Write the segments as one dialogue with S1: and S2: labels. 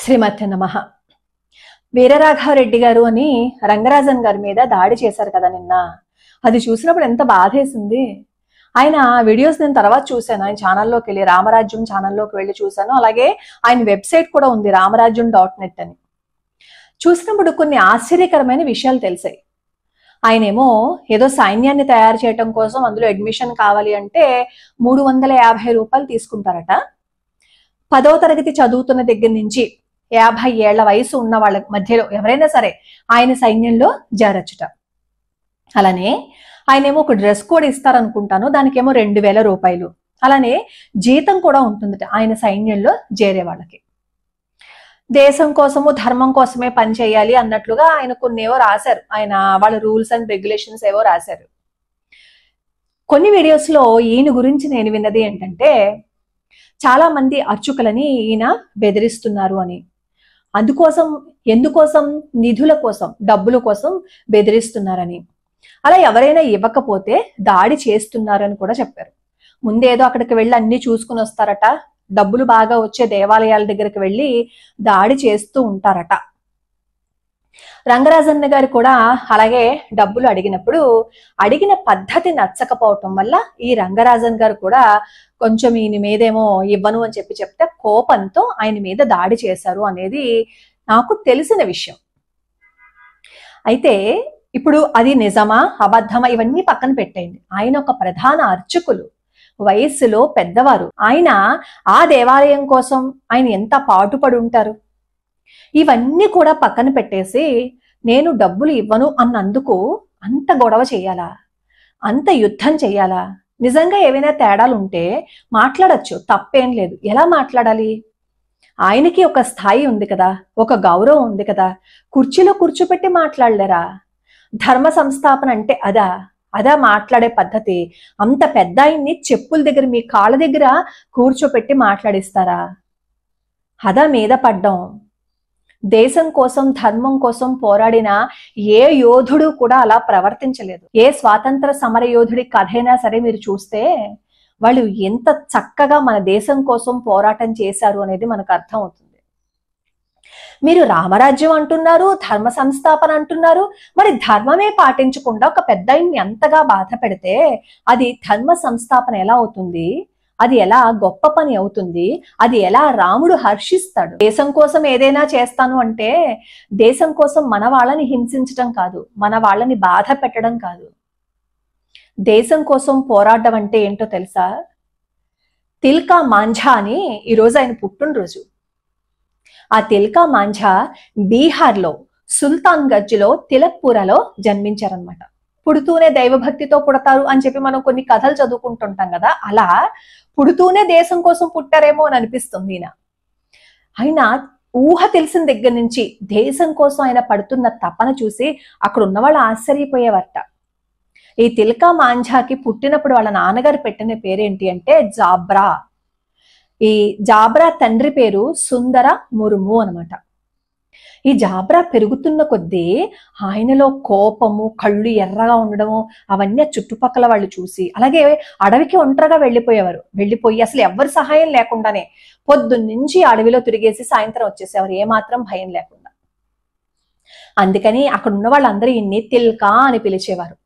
S1: శ్రీమతి నమః. వీరరాఘవరెడ్డి గారు అని రంగరాజన్ గారి మీద దాడి చేశారు కదా నిన్న. అది చూసినప్పుడు ఎంత బాధేసింది. ఆయన వీడియోస్ నేను తర్వాత చూశాను. ఆయన ఛానల్లోకి వెళ్ళి రామరాజ్యం ఛానల్లోకి వెళ్ళి చూశాను. అలాగే ఆయన వెబ్సైట్ కూడా ఉంది రామరాజ్యం.net అని. చూసినప్పుడు కొన్ని ఆశ్చర్యకరమైన విషయాలు తెలిసాయి. ఆయనేమో ఏదో సైన్యాన్ని తయారు చేయటం కోసం అందులో అడ్మిషన్ కావాలి అంటే 350 రూపాయలు తీసుకుంటారట. 10వ తరగతి చదువుతున్న దగ్గర నుంచి 50 ఏళ్ల వయసు ఉన్న వాళ్ళ మధ్యలో ఎవరైనా సరే ఆయన సైన్యంలో చేరొచ్చుట. అలానే ఆయనేమో ఒక డ్రెస్ కోడ్ ఇస్తారనుకుంటాను, దానికేమో 2000 రూపాయలు. అలానే జీతం కూడా ఉంటుందట ఆయన సైన్యంలో చేరే వాళ్ళకి. దేశం కోసము ధర్మం కోసమే పని చేయాలి అన్నట్లుగా ఆయన కొన్నేవో రాశారు. ఆయన వాళ్ళ రూల్స్ అండ్ రెగ్యులేషన్స్ ఏవో రాశారు. కొన్ని వీడియోస్ లో ఈయన గురించి నేను విన్నది ఏంటంటే, చాలా మంది అర్చకులని ఈయన బెదిరిస్తున్నారు అని. ఎందుకోసం నిధుల కోసం, డబ్బుల కోసం బెదిరిస్తున్నారని. అలా ఎవరైనా ఇవ్వకపోతే దాడి చేస్తున్నారని కూడా చెప్పారు. ముందేదో అక్కడికి వెళ్ళి అన్ని చూసుకుని వస్తారట, డబ్బులు బాగా వచ్చే దేవాలయాల దగ్గరికి వెళ్ళి దాడి చేస్తూ ఉంటారట. రంగరాజన్న గారు కూడా అలాగే డబ్బులు అడిగినప్పుడు అడిగిన పద్ధతి నచ్చకపోవటం వల్ల ఈ రంగరాజన్ గారు కూడా కొంచెం ఈయన మీదేమో ఇవ్వను అని చెప్తే కోపంతో ఆయన మీద దాడి చేశారు అనేది నాకు తెలిసిన విషయం. అయితే ఇప్పుడు అది నిజమా అబద్ధమా ఇవన్నీ పక్కన పెట్టేయండి. ఆయన ఒక ప్రధాన అర్చకులు, వయస్సులో పెద్దవారు. ఆయన ఆ దేవాలయం కోసం ఆయన ఎంత పాటుపడి ఉంటారు. ఇవన్నీ కూడా పక్కన పెట్టేసి నేను డబ్బులు ఇవ్వను అన్నందుకు అంత గొడవ చెయ్యాలా, అంత యుద్ధం చెయ్యాలా? నిజంగా ఏవైనా తేడాలు ఉంటే మాట్లాడచ్చు, తప్పేం లేదు. ఎలా మాట్లాడాలి? ఆయనకి ఒక స్థాయి ఉంది కదా, ఒక గౌరవం ఉంది కదా. కుర్చీలో కూర్చోపెట్టి మాట్లాడలేరా? ధర్మ సంస్థాపన అంటే అదా మాట్లాడే పద్ధతి? అంత పెద్ద ఆయన్ని చెప్పుల దగ్గర మీ కాళ్ళ దగ్గర కూర్చోపెట్టి మాట్లాడిస్తారా? అదా మీద పడ్డం? దేశం కోసం ధర్మం కోసం పోరాడిన ఏ యోధుడు కూడా అలా ప్రవర్తించలేదు. ఏ స్వాతంత్ర సమర యోధుడి కథైనా సరే మీరు చూస్తే వాళ్ళు ఎంత చక్కగా మన దేశం కోసం పోరాటం చేశారు అనేది మనకు అర్థం అవుతుంది. మీరు రామరాజ్యం అంటున్నారు, ధర్మ సంస్థాపన అంటున్నారు. మరి ధర్మమే పాటించకుండా ఒక పెద్ద ఆయన్ని అంతగా బాధ పెడితే అది ధర్మ సంస్థాపన ఎలా అవుతుంది? అది ఎలా గొప్ప పని అవుతుంది? అది ఎలా రాముడు హర్షిస్తాడు? దేశం కోసం ఏదైనా చేస్తాను అంటే దేశం కోసం మన వాళ్ళని హింసించడం కాదు, మన వాళ్ళని బాధ పెట్టడం కాదు. దేశం కోసం పోరాడడం అంటే ఏంటో తెలుసా? తిల్కా మాంఝా అని ఈరోజు ఆయన పుట్టినరోజు. ఆ తిల్కా మాంఝా బీహార్లో సుల్తాన్గంజ్లో తిలక్పురాలో జన్మించారనమాట. పుడుతూనే దైవభక్తితో పుడతారు అని చెప్పి మనం కొన్ని కథలు చదువుకుంటుంటాం కదా, అలా పుడుతూనే దేశం కోసం పుట్టారేమో అని అనిపిస్తుంది. ఆయన ఊహ తెలిసిన దగ్గర నుంచి దేశం కోసం ఆయన పడుతున్న తపన చూసి అక్కడ ఉన్న వాళ్ళు ఆశ్చర్యపోయేవారట. ఈ తిల్కా మాంఝాకి పుట్టినప్పుడు వాళ్ళ నాన్నగారు పెట్టిన పేరేంటి అంటే జాబ్రా. ఈ జాబ్రా తండ్రి పేరు సుందర ముర్ము అనమాట. ఈ జాబ్రా పెరుగుతున్న కొద్దీ ఆయనలో కోపము, కళ్ళు ఎర్రగా ఉండడము అవన్నీ చుట్టుపక్కల వాళ్ళు చూసి, అలాగే అడవికి ఒంటరిగా వెళ్ళిపోయి అసలు ఎవరి సహాయం లేకుండానే పొద్దున్నుంచి అడవిలో తిరిగేసి సాయంత్రం వచ్చేసేవారు, ఏమాత్రం భయం లేకుండా. అందుకని అక్కడ ఉన్న వాళ్ళందరూ ఈయన్ని తిల్కా అని పిలిచేవారు.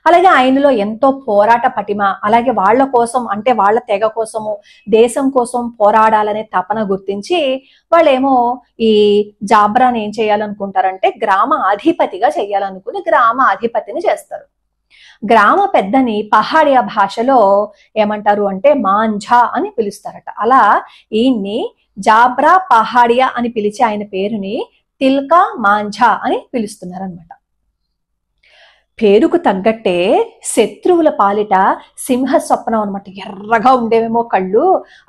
S1: అలాగే ఆయనలో ఎంతో పోరాట పటిమ, అలాగే వాళ్ళ కోసం అంటే వాళ్ళ తెగ కోసము దేశం కోసం పోరాడాలనే తపన గుర్తించి వాళ్ళేమో ఈ జాబ్రాని ఏం చేయాలనుకుంటారంటే గ్రామ అధిపతిగా చేయాలనుకుని గ్రామ అధిపతిని చేస్తారు. గ్రామ పెద్దని పహాడియా భాషలో ఏమంటారు అంటే మాంఝా అని పిలుస్తారట. అలా ఈయన్ని జాబ్రా పహాడియా అని పిలిచి ఆయన పేరుని తిల్కా మాంఝా అని పిలుస్తున్నారనమాట. పేరుకు తగ్గట్టే శత్రువుల పాలిట సింహ స్వప్నం అనమాట. ఎర్రగా ఉండేవేమో కళ్ళు,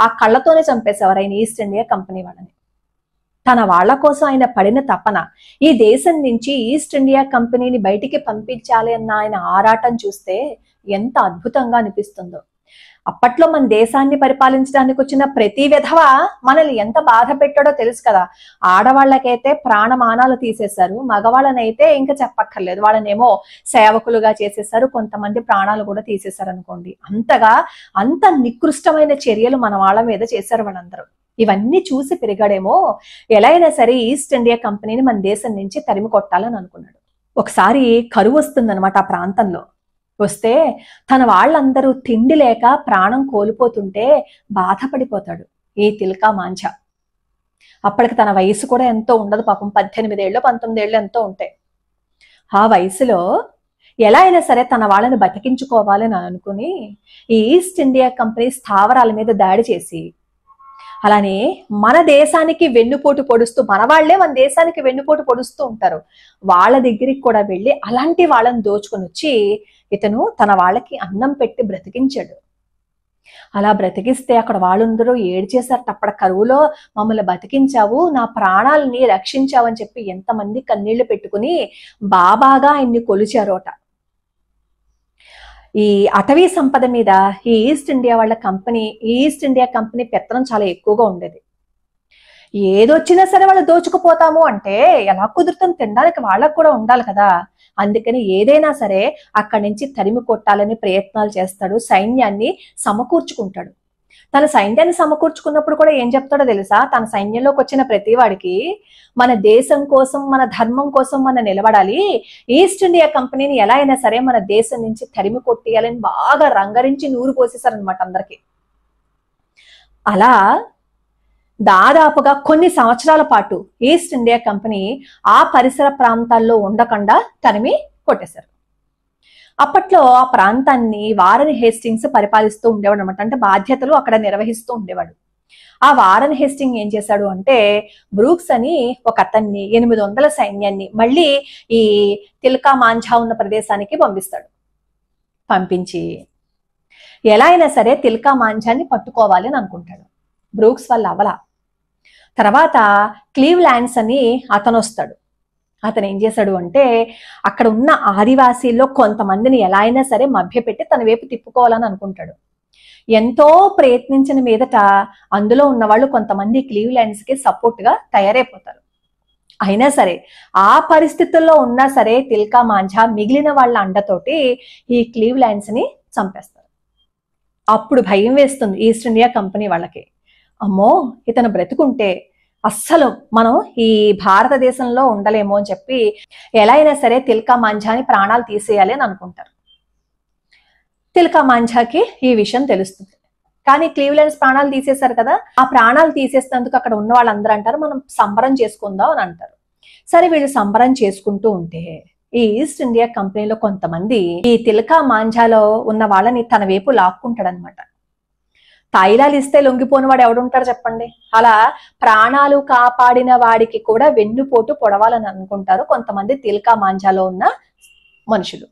S1: ఆ కళ్ళతోనే చంపేసేవారు ఆయన ఈస్ట్ ఇండియా కంపెనీ వాళ్ళని. తన వాళ్ళ కోసం ఆయన పడిన తపన, ఈ దేశం నుంచి ఈస్ట్ ఇండియా కంపెనీని బయటికి పంపించాలి అన్న ఆయన ఆరాటం చూస్తే ఎంత అద్భుతంగా అనిపిస్తుందో. అప్పట్లో మన దేశాన్ని పరిపాలించడానికి వచ్చిన ప్రతి విధవ మనల్ని ఎంత బాధ పెట్టాడో తెలుసు కదా. ఆడవాళ్ళకైతే ప్రాణమానాలు తీసేశారు, మగవాళ్ళనైతే ఇంకా చెప్పక్కర్లేదు, వాళ్ళనేమో సేవకులుగా చేసేసారు, కొంతమంది ప్రాణాలు కూడా తీసేశారు అనుకోండి. అంత నికృష్టమైన చర్యలు మన వాళ్ళ మీద చేశారు వాళ్ళందరూ. ఇవన్నీ చూసి పెరిగాడేమో, ఎలా అయినా సరే ఈస్ట్ ఇండియా కంపెనీని మన దేశం నుంచి తరిమి కొట్టాలని అనుకున్నాడు. ఒకసారి కరువు వస్తుందన్నమాట ఆ ప్రాంతంలో. వస్తే తన వాళ్ళందరూ తిండి లేక ప్రాణం కోల్పోతుంటే బాధపడిపోతాడు ఈ తిల్కా మాంఝా. అప్పటికి తన వయసు కూడా ఎంతో ఉండదు పాపం, 18 ఏళ్ళు 19 ఏళ్ళు ఎంతో ఉంటాయి. ఆ వయసులో ఎలా అయినా సరే తన వాళ్ళని బతికించుకోవాలని అనుకుని ఈ ఈస్ట్ ఇండియా కంపెనీ స్థావరాల మీద దాడి చేసి, అలానే మన దేశానికి వెన్నుపోటు పొడుస్తూ, మన వాళ్లే మన దేశానికి వెన్నుపోటు పొడుస్తూ ఉంటారు, వాళ్ళ దగ్గరికి కూడా వెళ్ళి అలాంటి వాళ్ళని దోచుకొని వచ్చి ఇతను తన వాళ్ళకి అన్నం పెట్టి బ్రతికించాడు. అలా బ్రతికిస్తే అక్కడ వాళ్ళందరూ ఏడ్చేశారట. అప్పటి కరువులో మమ్మల్ని బతికించావు, నా ప్రాణాలని రక్షించావు అని చెప్పి ఎంతమంది కన్నీళ్లు పెట్టుకుని బాబాగా ఆయన్ని కొలిచారోట. ఈ అటవీ సంపద మీద ఈ ఈస్ట్ ఇండియా కంపెనీ పెత్తనం చాలా ఎక్కువగా ఉండేది. ఏదొచ్చినా సరే వాళ్ళు దోచుకుపోతాము అంటే ఎలా కుదురుతుంది? తినడానికి వాళ్ళకు కూడా ఉండాలి కదా. అందుకని ఏదైనా సరే అక్కడి నుంచి తరిమి కొట్టాలని ప్రయత్నాలు చేస్తాడు, సైన్యాన్ని సమకూర్చుకుంటాడు. తన సైన్యాన్ని సమకూర్చుకున్నప్పుడు కూడా ఏం చెప్తాడో తెలుసా? తన సైన్యంలోకి వచ్చిన ప్రతి వాడికి మన దేశం కోసం, మన ధర్మం కోసం మనం నిలబడాలి, ఈస్ట్ ఇండియా కంపెనీని ఎలా అయినా సరే మన దేశం నుంచి తరిమి కొట్టేయాలని బాగా రంగరించి నూరు పోసేశారనమాట అందరికి. అలా దాదాపుగా కొన్ని సంవత్సరాల పాటు ఈస్ట్ ఇండియా కంపెనీ ఆ పరిసర ప్రాంతాల్లో ఉండకుండా తరిమి కొట్టేశారు. అప్పట్లో ఆ ప్రాంతాన్ని వారన్ హేస్టింగ్స్ పరిపాలిస్తూ ఉండేవాడు అనమాట. అంటే బాధ్యతలు అక్కడ నిర్వహిస్తూ ఉండేవాడు. ఆ వారన్ హేస్టింగ్ ఏం చేశాడు అంటే, బ్రూక్స్ అని ఒక అతన్ని 800 సైన్యాన్ని మళ్ళీ ఈ తిల్కా మాంఝా ఉన్న ప్రదేశానికి పంపిస్తాడు. పంపించి ఎలా అయినా సరే తిల్కా మాంఝాన్ని పట్టుకోవాలి అని అనుకుంటాడు. బ్రూక్స్ వాళ్ళ అవల తర్వాత క్లీవ్లాండ్స్ అని అతను వస్తాడు. అతను ఏం చేశాడు అంటే, అక్కడ ఉన్న ఆదివాసీల్లో కొంతమందిని ఎలా అయినా సరే మభ్యపెట్టి తన వైపు తిప్పుకోవాలని అనుకుంటాడు. ఎంతో ప్రయత్నించిన మీదట అందులో ఉన్న వాళ్ళు కొంతమంది క్లీవ్లాండ్స్ కి సపోర్ట్ గా తయారైపోతారు. అయినా సరే ఆ పరిస్థితుల్లో ఉన్నా సరే తిల్కా మాంఝా మిగిలిన వాళ్ళ అండతోటి ఈ క్లీవ్లాండ్స్ ని చంపేస్తారు. అప్పుడు భయం వేస్తుంది ఈస్ట్ ఇండియా కంపెనీ వాళ్ళకి. అమ్మో, ఇతను బ్రతుకుంటే అస్సలు మనం ఈ భారతదేశంలో ఉండలేమో అని చెప్పి ఎలా అయినా సరే తిల్కా మాంఝాని ప్రాణాలు తీసేయాలి అని అనుకుంటారు. తిల్కా మాంఝాకి ఈ విషయం తెలుస్తుంది. కానీ క్లీవ్లాండ్స్ ప్రాణాలు తీసేశారు కదా, ఆ ప్రాణాలు తీసేసినందుకు అక్కడ ఉన్న వాళ్ళందరూ అంటారు మనం సంబరం చేసుకుందాం అని అంటారు. సరే వీళ్ళు సంబరం చేసుకుంటూ ఉంటే ఈ ఈస్ట్ ఇండియా కంపెనీలో కొంతమంది ఈ తిల్కా మాంఝాలో ఉన్న వాళ్ళని తన వైపు లాక్కుంటాడనమాట. తాయిలాలు ఇస్తే లొంగిపోని వాడు ఎవడుంటాడు చెప్పండి? అలా ప్రాణాలు కాపాడిన వాడికి కూడా వెన్నుపోటు పొడవాలని అనుకుంటారు కొంతమంది తిల్కా మాంఝాలో ఉన్న మనుషులు.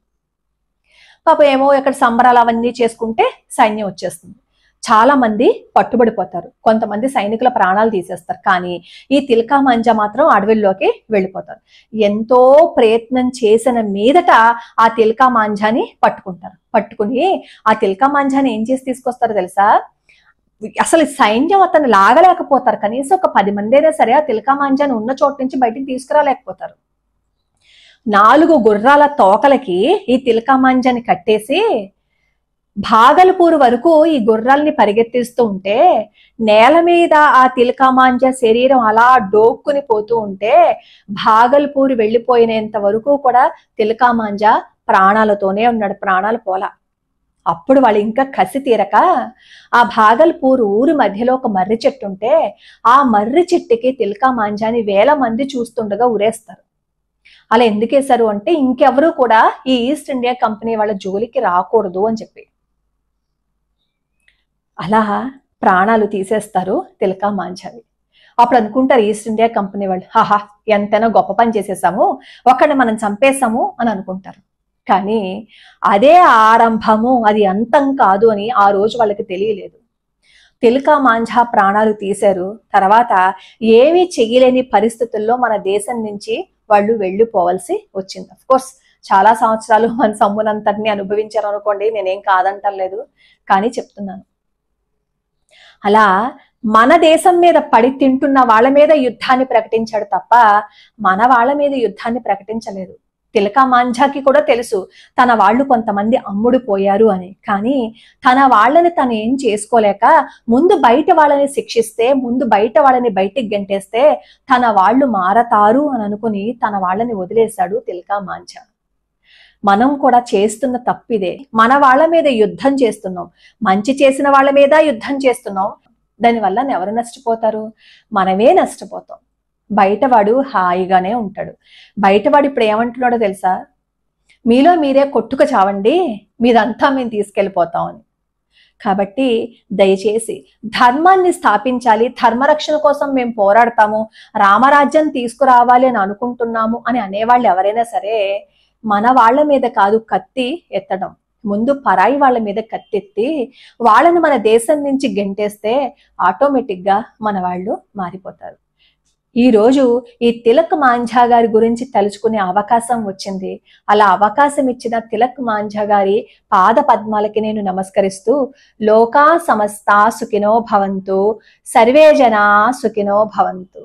S1: పాపం ఏమో ఇక్కడ సంబరాలు అవన్నీ చేసుకుంటే సైన్యం వచ్చేస్తుంది. చాలా మంది పట్టుబడిపోతారు, కొంతమంది సైనికుల ప్రాణాలు తీసేస్తారు. కానీ ఈ తిల్కా మాంఝా మాత్రం అడవిల్లోకి వెళ్ళిపోతారు. ఎంతో ప్రయత్నం చేసిన మీదట ఆ తిల్కా మాంఝాని పట్టుకుంటారు. పట్టుకుని ఆ తిల్కా మాంఝాని ఏం చేసి తీసుకొస్తారో తెలుసా? అసలు సైన్యం అతను లాగలేకపోతారు. కనీసం ఒక 10 మంది అయినా సరే ఆ తిల్కా మాంఝాని ఉన్న చోటు నుంచి బయటికి తీసుకురాలేకపోతారు. 4 గుర్రాల తోకలకి ఈ తిల్కా మాంఝాని కట్టేసి భాగల్పూర్ వరకు ఈ గుర్రాల్ని పరిగెత్తిస్తూ ఉంటే నేల మీద ఆ తిల్కా మాంఝా శరీరం అలా డోక్కుని పోతూ ఉంటే భాగల్పూర్ వెళ్ళిపోయినంత వరకు కూడా తిల్కా మాంఝా ప్రాణాలతోనే ఉన్నాడు, ప్రాణాలు పోలా. అప్పుడు వాళ్ళు ఇంకా కసి తీరక ఆ భాగల్పూర్ ఊరి మధ్యలో ఒక మర్రి చెట్టు ఉంటే ఆ మర్రి చెట్టుకి తిల్కా మాంఝాని 1000 మంది చూస్తుండగా ఉరేస్తారు. అలా ఎందుకేశారు అంటే ఇంకెవరూ కూడా ఈ ఈస్ట్ ఇండియా కంపెనీ వాళ్ళ జోలికి రాకూడదు అని చెప్పి. అలా ప్రాణాలు తీసేస్తారు తిల్కా మాంఝావి. అప్పుడు అనుకుంటారు ఈస్ట్ ఇండియా కంపెనీ వాళ్ళు, హాహా ఎంతైనా గొప్ప పని చేసేసాము, ఒకరిని మనం చంపేశాము అని అనుకుంటారు. కానీ అదే ఆరంభము, అది అంతం కాదు అని ఆ రోజు వాళ్ళకి తెలియలేదు. తిల్కా మాంఝా ప్రాణాలు తీశారు. తర్వాత ఏమీ చెయ్యలేని పరిస్థితుల్లో మన దేశం నుంచి వాళ్ళు వెళ్ళిపోవాల్సి వచ్చింది. అఫ్ కోర్స్ చాలా సంవత్సరాలు మన సొమ్మునంతటిని అనుభవించారు అనుకోండి, నేనేం కాదంటలేదు, కానీ చెప్తున్నాను. అలా మన దేశం మీద పడి తింటున్న వాళ్ళ మీద యుద్ధాన్ని ప్రకటించాడు తప్ప మన వాళ్ళ మీద యుద్ధాన్ని ప్రకటించలేదు. తిలక మాంఝాకి కూడా తెలుసు తన వాళ్ళు కొంతమంది అమ్ముడు పోయారు అని. కానీ తన వాళ్ళని తను ఏం చేసుకోలేక ముందు బయట వాళ్ళని శిక్షిస్తే, ముందు బయట వాళ్ళని బయటికి గంటేస్తే తన వాళ్ళు మారతారు అని అనుకుని తన వాళ్ళని వదిలేశాడు తిలక మాంఝా. మనం కూడా చేస్తున్న తప్పిదే. మన వాళ్ళ మీద యుద్ధం చేస్తున్నాం, మంచి చేసిన వాళ్ళ మీద యుద్ధం చేస్తున్నాం. దానివల్ల ఎవరు నష్టపోతారు? మనమే నష్టపోతాం. బయటవాడు హాయిగానే ఉంటాడు. బయటవాడు ఇప్పుడు ఏమంటున్నాడో తెలుసా? మీలో మీరే కొట్టుక చావండి, మీదంతా మేము తీసుకెళ్ళిపోతాం అని. కాబట్టి దయచేసి ధర్మాన్ని స్థాపించాలి, ధర్మరక్షణ కోసం మేము పోరాడతాము, రామరాజ్యం తీసుకురావాలి అని అనుకుంటున్నాము అని అనేవాళ్ళు ఎవరైనా సరే మన వాళ్ళ మీద కాదు కత్తి ఎత్తడం, ముందు పరాయి వాళ్ళ మీద కత్తెత్తి వాళ్ళని మన దేశం నుంచి గెంటేస్తే ఆటోమేటిక్ గా మన వాళ్ళు మారిపోతారు. ఈ రోజు ఈ తిలక్ మాంఝా గారి గురించి తలుచుకునే అవకాశం వచ్చింది. అలా అవకాశం ఇచ్చిన తిలక్ మాంఝా గారి పాద పద్మాలకి నేను నమస్కరిస్తూ లోకా సమస్తా సుఖినో భవంతు, సర్వే జనా సుఖినో భవంతు.